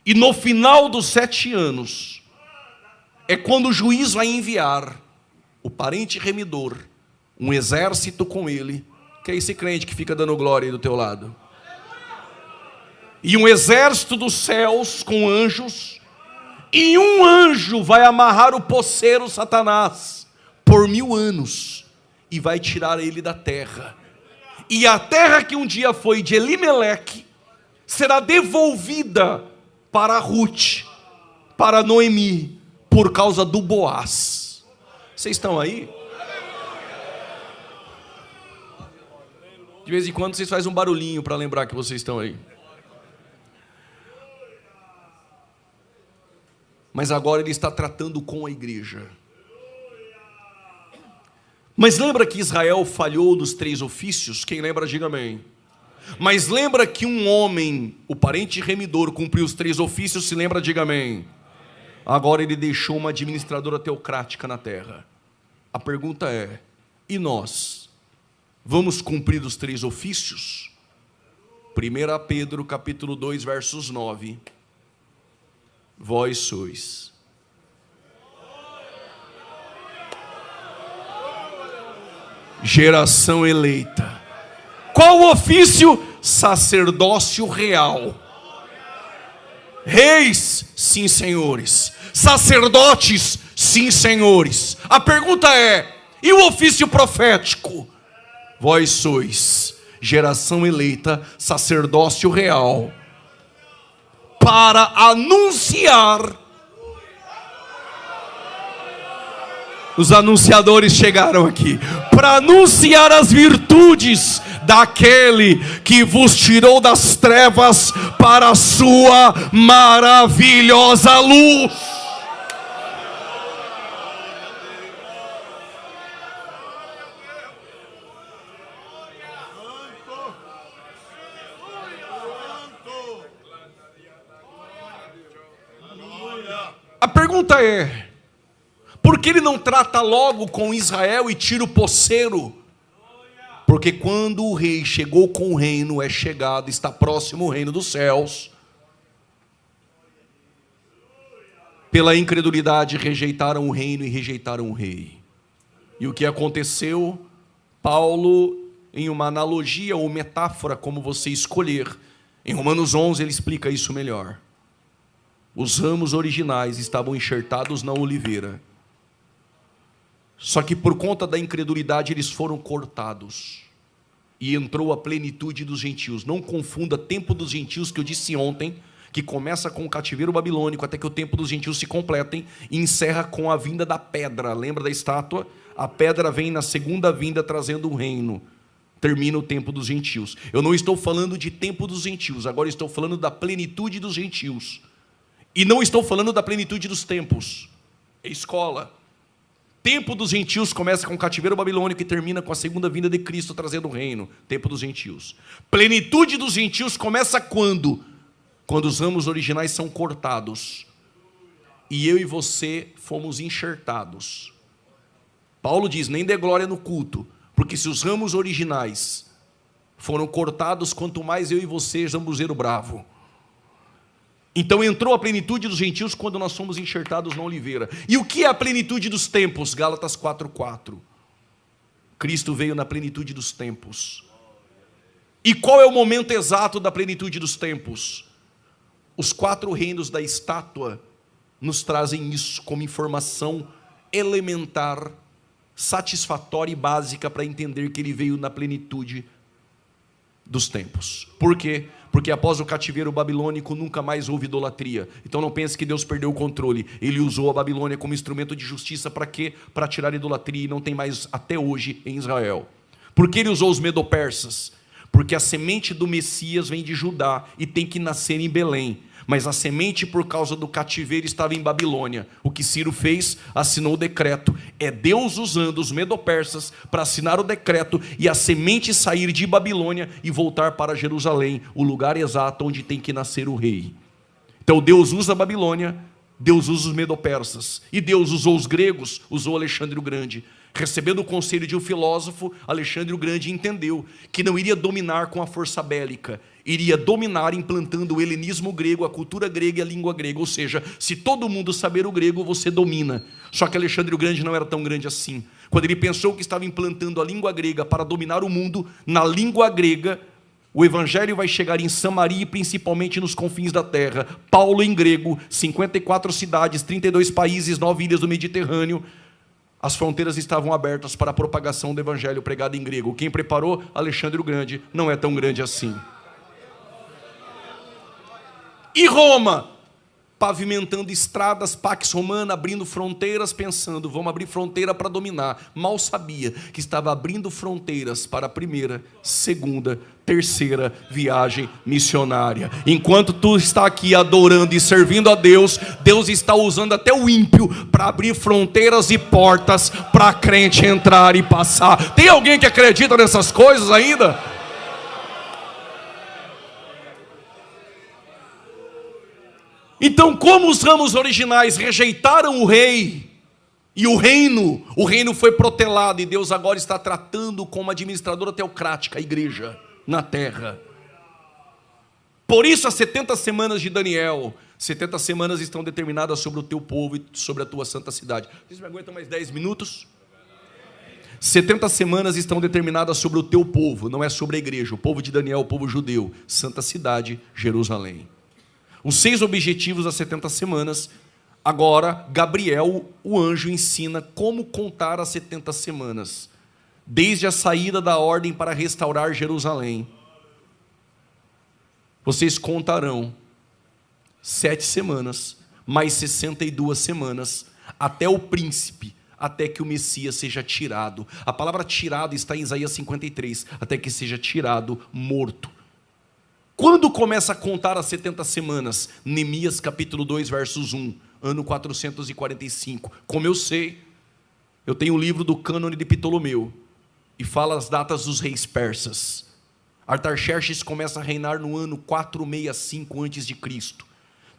E no final dos 7 anos, é quando o juiz vai enviar o parente remidor, um exército com ele. Que é esse crente que fica dando glória aí do teu lado? E um exército dos céus com anjos, e um anjo vai amarrar o poceiro Satanás por 1000 anos e vai tirar ele da terra. E a terra que um dia foi de Elimeleque será devolvida para Ruth, para Noemi, por causa do Boaz. Vocês estão aí? De vez em quando vocês fazem um barulhinho para lembrar que vocês estão aí. Mas agora ele está tratando com a igreja. Mas lembra que Israel falhou nos 3 ofícios? Quem lembra, diga amém. Mas lembra que um homem, o parente remidor, cumpriu os 3 ofícios? Se lembra, diga amém. Agora ele deixou uma administradora teocrática na terra. A pergunta é: e nós? Vamos cumprir os 3 ofícios? 1 Pedro capítulo 2, versos 9. Vós sois geração eleita. Qual o ofício? Sacerdócio real. Reis, sim, senhores. Sacerdotes, sim, senhores. A pergunta é: e o ofício profético? Vós sois geração eleita, sacerdócio real, para anunciar. Os anunciadores chegaram aqui para anunciar as virtudes daquele que vos tirou das trevas para a sua maravilhosa luz. A pergunta é: por que ele não trata logo com Israel e tira o poceiro? Porque quando o rei chegou com o reino, é chegado, está próximo o reino dos céus. Pela incredulidade rejeitaram o reino e rejeitaram o rei. E o que aconteceu? Paulo, em uma analogia ou metáfora, como você escolher, em Romanos 11 ele explica isso melhor. Os ramos originais estavam enxertados na oliveira. Só que por conta da incredulidade eles foram cortados. e entrou a plenitude dos gentios. Não confunda tempo dos gentios, que eu disse ontem, que começa com o cativeiro babilônico até que o tempo dos gentios se completem e encerra com a vinda da pedra. Lembra da estátua? A pedra vem na segunda vinda trazendo o reino. Termina o tempo dos gentios. Eu não estou falando de tempo dos gentios, agora estou falando da plenitude dos gentios. E não estou falando da plenitude dos tempos. É escola. Tempo dos gentios começa com o cativeiro babilônico e termina com a segunda vinda de Cristo trazendo o reino. Tempo dos gentios. Plenitude dos gentios começa quando? Quando os ramos originais são cortados. E eu e você fomos enxertados. Paulo diz, nem dê glória no culto, porque se os ramos originais foram cortados, quanto mais eu e você, jambuzeiro bravo. Então entrou a plenitude dos gentios quando nós fomos enxertados na oliveira. E o que é a plenitude dos tempos? Gálatas 4:4. Cristo veio na plenitude dos tempos. E qual é o momento exato da plenitude dos tempos? Os 4 reinos da estátua nos trazem isso como informação elementar, satisfatória e básica para entender que ele veio na plenitude dos tempos. Por quê? Porque após o cativeiro babilônico nunca mais houve idolatria. Então não pense que Deus perdeu o controle. Ele usou a Babilônia como instrumento de justiça para quê? Para tirar a idolatria, e não tem mais até hoje em Israel. Por que ele usou os medo-persas? Porque a semente do Messias vem de Judá e tem que nascer em Belém. Mas a semente, por causa do cativeiro, estava em Babilônia. O que Ciro fez? Assinou o decreto. É Deus usando os medo-persas para assinar o decreto e a semente sair de Babilônia e voltar para Jerusalém, o lugar exato onde tem que nascer o rei. Então Deus usa a Babilônia, Deus usa os medo-persas. E Deus usou os gregos, usou Alexandre o Grande. Recebendo o conselho de um filósofo, Alexandre o Grande entendeu que não iria dominar com a força bélica, iria dominar implantando o helenismo grego, a cultura grega e a língua grega. Ou seja, se todo mundo saber o grego, você domina. Só que Alexandre o Grande não era tão grande assim. Quando ele pensou que estava implantando a língua grega para dominar o mundo, na língua grega, o evangelho vai chegar em Samaria e principalmente nos confins da terra. Paulo em grego, 54 cidades, 32 países, 9 ilhas do Mediterrâneo. As fronteiras estavam abertas para a propagação do evangelho pregado em grego. Quem preparou? Alexandre o Grande. Não é tão grande assim. E Roma, pavimentando estradas, Pax Romana, abrindo fronteiras, pensando, vamos abrir fronteira para dominar. Mal sabia que estava abrindo fronteiras para a primeira, segunda, terceira viagem missionária. Enquanto tu está aqui adorando e servindo a Deus, Deus está usando até o ímpio para abrir fronteiras e portas para crente entrar e passar. Tem alguém que acredita nessas coisas ainda? Então, como os ramos originais rejeitaram o rei e o reino foi protelado, e Deus agora está tratando como administradora teocrática a igreja na terra. Por isso as 70 semanas de Daniel, 70 semanas estão determinadas sobre o teu povo e sobre a tua santa cidade. Vocês me aguentam mais 10 minutos? 70 semanas estão determinadas sobre o teu povo, não é sobre a igreja, o povo de Daniel, o povo judeu, santa cidade, Jerusalém. Os 6 objetivos das 70 semanas. Agora, Gabriel, o anjo, ensina como contar as 70 semanas. Desde a saída da ordem para restaurar Jerusalém. Vocês contarão 7 semanas, mais 62 semanas, até o príncipe, até que o Messias seja tirado. A palavra tirado está em Isaías 53, até que seja tirado, morto. Quando começa a contar as 70 semanas? Neemias capítulo 2, versos 1, ano 445. Como eu sei, eu tenho o livro do cânone de Ptolomeu, e fala as datas dos reis persas. Artaxerxes começa a reinar no ano 465 a.C.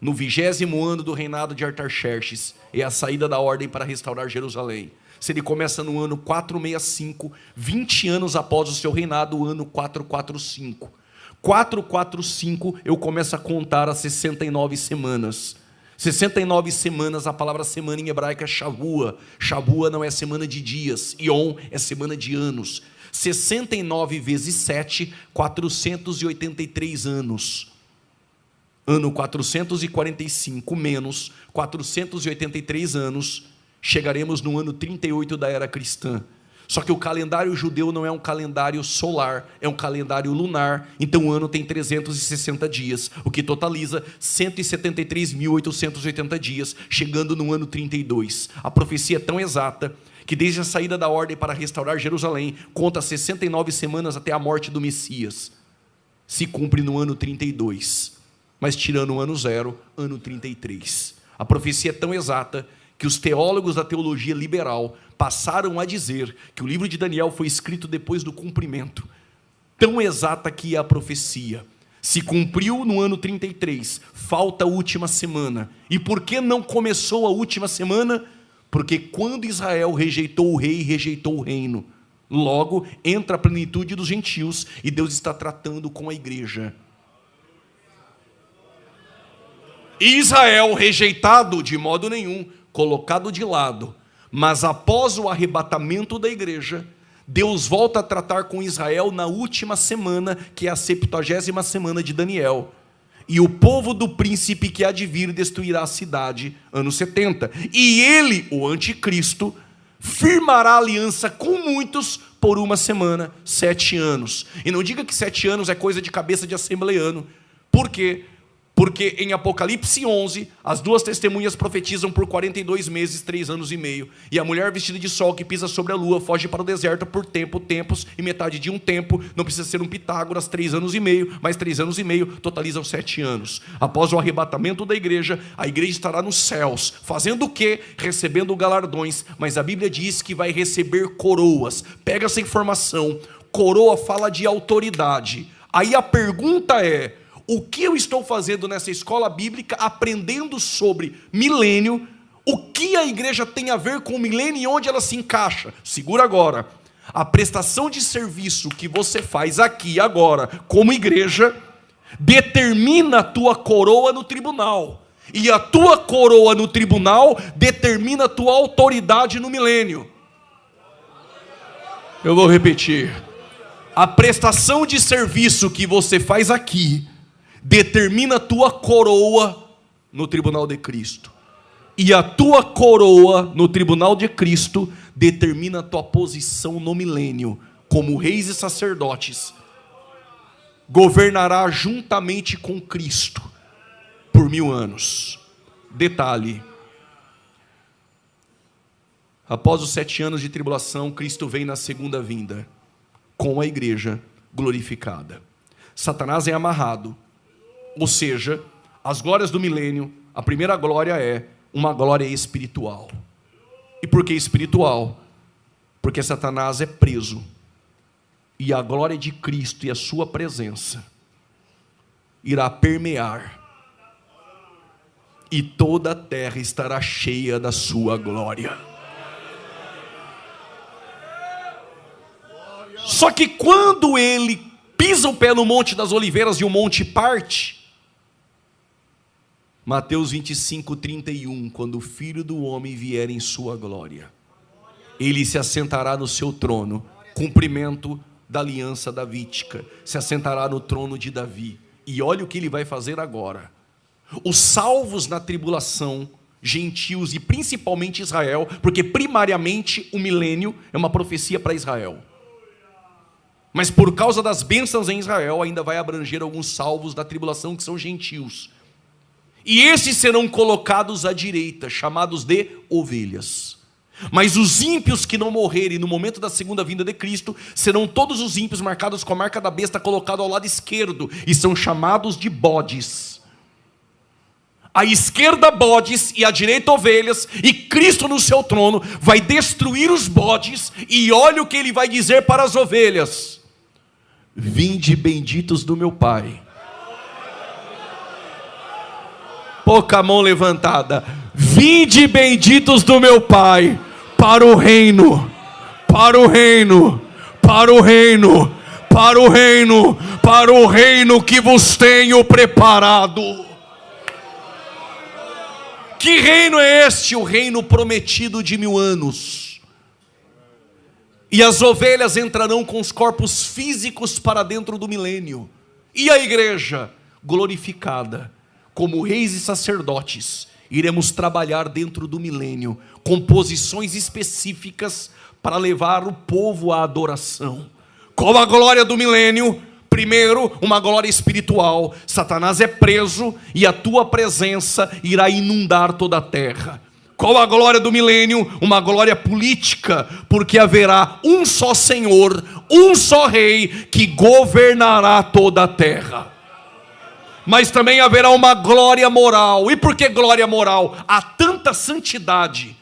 No 20º ano do reinado de Artaxerxes, é a saída da ordem para restaurar Jerusalém. Se ele começa no ano 465, 20 anos após o seu reinado, o ano 445. 445, eu começo a contar as 69 semanas. 69 semanas, a palavra semana em hebraico é Shavua. Shavua não é semana de dias, Yom é semana de anos. 69 vezes 7, 483 anos. Ano 445 menos 483 anos, chegaremos no ano 38 da era cristã. Só que o calendário judeu não é um calendário solar, é um calendário lunar. Então o ano tem 360 dias, o que totaliza 173.880 dias, chegando no ano 32. A profecia é tão exata que desde a saída da ordem para restaurar Jerusalém, conta 69 semanas até a morte do Messias. Se cumpre no ano 32, mas tirando o ano 0, ano 33. A profecia é tão exata que os teólogos da teologia liberal passaram a dizer que o livro de Daniel foi escrito depois do cumprimento. Tão exata que é a profecia. Se cumpriu no ano 33, falta a última semana. E por que não começou a última semana? Porque quando Israel rejeitou o rei, rejeitou o reino. Logo, entra a plenitude dos gentios e Deus está tratando com a igreja. Israel rejeitado de modo nenhum, colocado de lado. Mas após o arrebatamento da igreja, Deus volta a tratar com Israel na última semana, que é a 70ª semana de Daniel. E o povo do príncipe que há de vir destruirá a cidade, ano 70. E ele, o anticristo, firmará aliança com muitos por uma semana, 7 anos. E não diga que 7 anos é coisa de cabeça de assembleano. Por quê? Porque em Apocalipse 11, as duas testemunhas profetizam por 42 meses, 3 anos e meio. E a mulher vestida de sol que pisa sobre a lua foge para o deserto por tempos e metade de um tempo. Não precisa ser um Pitágoras, 3 anos e meio, mas 3 anos e meio totalizam 7 anos. Após o arrebatamento da igreja, a igreja estará nos céus. Fazendo o quê? Recebendo galardões. Mas a Bíblia diz que vai receber coroas. Pega essa informação. Coroa fala de autoridade. Aí a pergunta é: o que eu estou fazendo nessa escola bíblica, aprendendo sobre milênio? O que a igreja tem a ver com o milênio e onde ela se encaixa? Segura agora. A prestação de serviço que você faz aqui agora, como igreja, determina a tua coroa no tribunal. E a tua coroa no tribunal determina a tua autoridade no milênio. Eu vou repetir. A prestação de serviço que você faz aqui determina a tua coroa no tribunal de Cristo. E a tua coroa no tribunal de Cristo determina a tua posição no milênio. Como reis e sacerdotes, governará juntamente com Cristo por 1000 anos. Detalhe: após os 7 anos de tribulação, Cristo vem na segunda vinda, com a igreja glorificada. Satanás é amarrado. Ou seja, as glórias do milênio, a primeira glória é uma glória espiritual. E por que espiritual? Porque Satanás é preso. E a glória de Cristo e a sua presença irá permear. E toda a terra estará cheia da sua glória. Só que quando ele pisa o pé no Monte das Oliveiras e o monte parte, Mateus 25:31, quando o Filho do Homem vier em sua glória, ele se assentará no seu trono, cumprimento da aliança davídica, se assentará no trono de Davi. E olha o que ele vai fazer agora. Os salvos na tribulação, gentios e principalmente Israel, porque primariamente o milênio é uma profecia para Israel. Mas por causa das bênçãos em Israel, ainda vai abranger alguns salvos da tribulação que são gentios. E esses serão colocados à direita, chamados de ovelhas. Mas os ímpios que não morrerem no momento da segunda vinda de Cristo, serão todos os ímpios marcados com a marca da besta, colocados ao lado esquerdo, e são chamados de bodes. À esquerda bodes e à direita ovelhas, e Cristo no seu trono vai destruir os bodes, e olha o que ele vai dizer para as ovelhas: vinde benditos do meu Pai. Pouca mão levantada. Vinde benditos do meu Pai, para o reino, para o reino, para o reino, para o reino, para o reino que vos tenho preparado. Que reino é este? O reino prometido de 1000 anos. E as ovelhas entrarão com os corpos físicos para dentro do milênio. E a igreja glorificada como reis e sacerdotes, iremos trabalhar dentro do milênio, com posições específicas para levar o povo à adoração. Qual a glória do milênio? Primeiro, uma glória espiritual. Satanás é preso e a tua presença irá inundar toda a terra. Qual a glória do milênio? Uma glória política, porque haverá um só Senhor, um só Rei, que governará toda a terra. Mas também haverá uma glória moral. E por que glória moral? Há tanta santidade,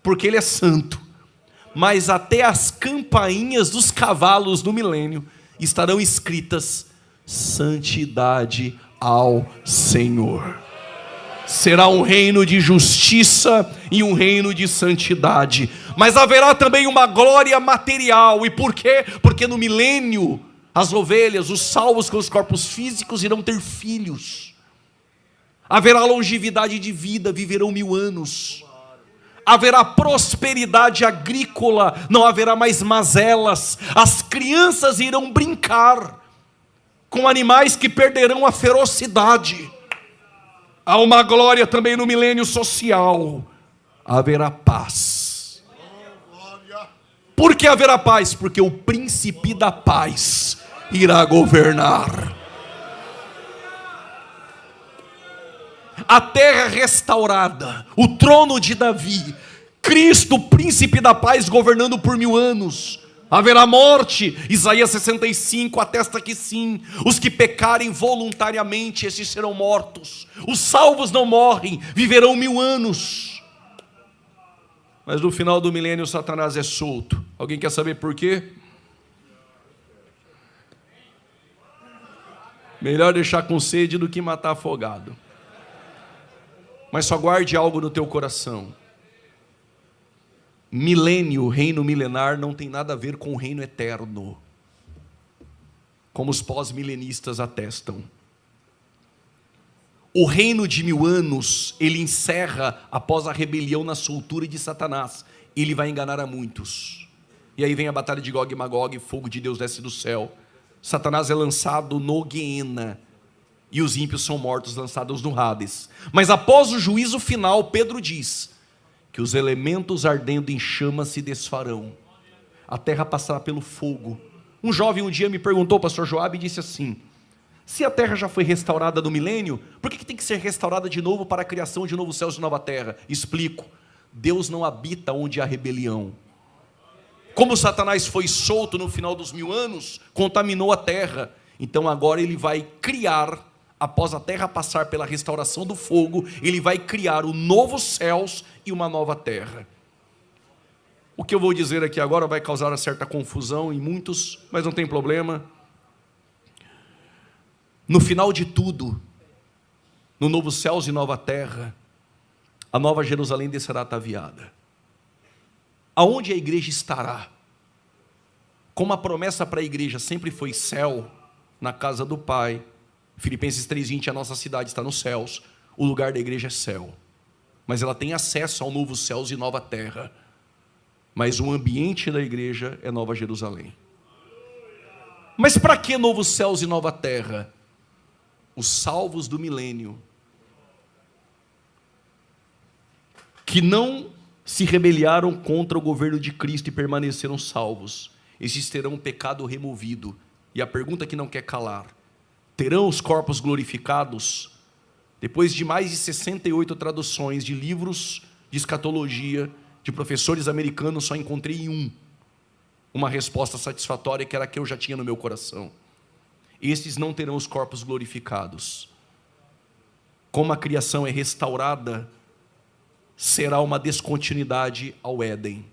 porque Ele é santo. Mas até as campainhas dos cavalos do milênio estarão escritas: santidade ao Senhor. Será um reino de justiça e um reino de santidade. Mas haverá também uma glória material. E por quê? Porque no milênio as ovelhas, os salvos com os corpos físicos, irão ter filhos. Haverá longevidade de vida, viverão 1000 anos. Haverá prosperidade agrícola, não haverá mais mazelas. As crianças irão brincar com animais que perderão a ferocidade. Há uma glória também no milênio social. Haverá paz. Por que haverá paz? Porque o príncipe da paz irá governar. A terra restaurada, o trono de Davi, Cristo, príncipe da paz, governando por 1000 anos. Haverá morte. Isaías 65 atesta que sim. Os que pecarem voluntariamente, esses serão mortos. Os salvos não morrem, viverão 1000 anos. Mas no final do milênio Satanás é solto. Alguém quer saber por quê? Melhor deixar com sede do que matar afogado. Mas só guarde algo no teu coração. Milênio, reino milenar, não tem nada a ver com o reino eterno, como os pós-milenistas atestam. O reino de 1000 anos, ele encerra após a rebelião na soltura de Satanás. Ele vai enganar a muitos. E aí vem a batalha de Gog e Magog, fogo de Deus desce do céu. Satanás é lançado no Guiena, e os ímpios são mortos, lançados no Hades. Mas após o juízo final, Pedro diz que os elementos ardendo em chamas se desfarão. A terra passará pelo fogo. Um jovem um dia me perguntou, pastor Joab, e disse assim: se a terra já foi restaurada no milênio, por que tem que ser restaurada de novo para a criação de novos céus e nova terra? Explico: Deus não habita onde há rebelião. Como Satanás foi solto no final dos 1000 anos, contaminou a terra. Então agora ele vai criar, após a terra passar pela restauração do fogo, ele vai criar os novos céus e uma nova terra. O que eu vou dizer aqui agora vai causar uma certa confusão em muitos, mas não tem problema. No final de tudo, no novo céus e nova terra, a nova Jerusalém descerá ataviada. Aonde a igreja estará? Como a promessa para a igreja sempre foi céu, na casa do Pai. Filipenses 3:20, a nossa cidade está nos céus. O lugar da igreja é céu. Mas ela tem acesso ao novo céus e nova terra. Mas o ambiente da igreja é Nova Jerusalém. Mas para que novos céus e nova terra? Os salvos do milênio, que não se rebelaram contra o governo de Cristo e permaneceram salvos, esses terão o pecado removido. E a pergunta que não quer calar: terão os corpos glorificados? Depois de mais de 68 traduções de livros de escatologia, de professores americanos, só encontrei uma resposta satisfatória, que era a que eu já tinha no meu coração: estes não terão os corpos glorificados. Como a criação é restaurada, será uma descontinuidade ao Éden.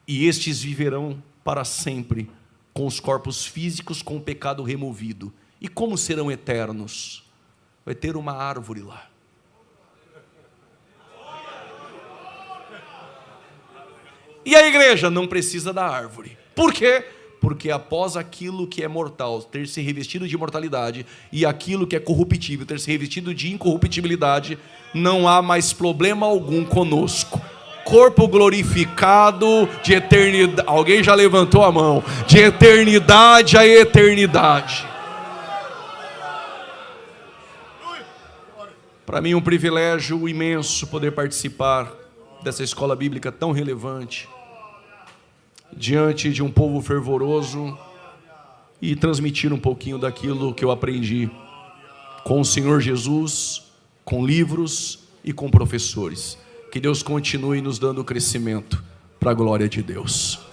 E estes viverão para sempre, com os corpos físicos com o pecado removido. E como serão eternos? Vai ter uma árvore lá. E a igreja não precisa da árvore. Por quê? Porque após aquilo que é mortal ter se revestido de imortalidade, e aquilo que é corruptível ter se revestido de incorruptibilidade, não há mais problema algum conosco. Corpo glorificado de eternidade. Alguém já levantou a mão? De eternidade a eternidade. Para mim é um privilégio imenso poder participar dessa escola bíblica tão relevante, diante de um povo fervoroso, e transmitir um pouquinho daquilo que eu aprendi com o Senhor Jesus, com livros e com professores. Que Deus continue nos dando crescimento para a glória de Deus.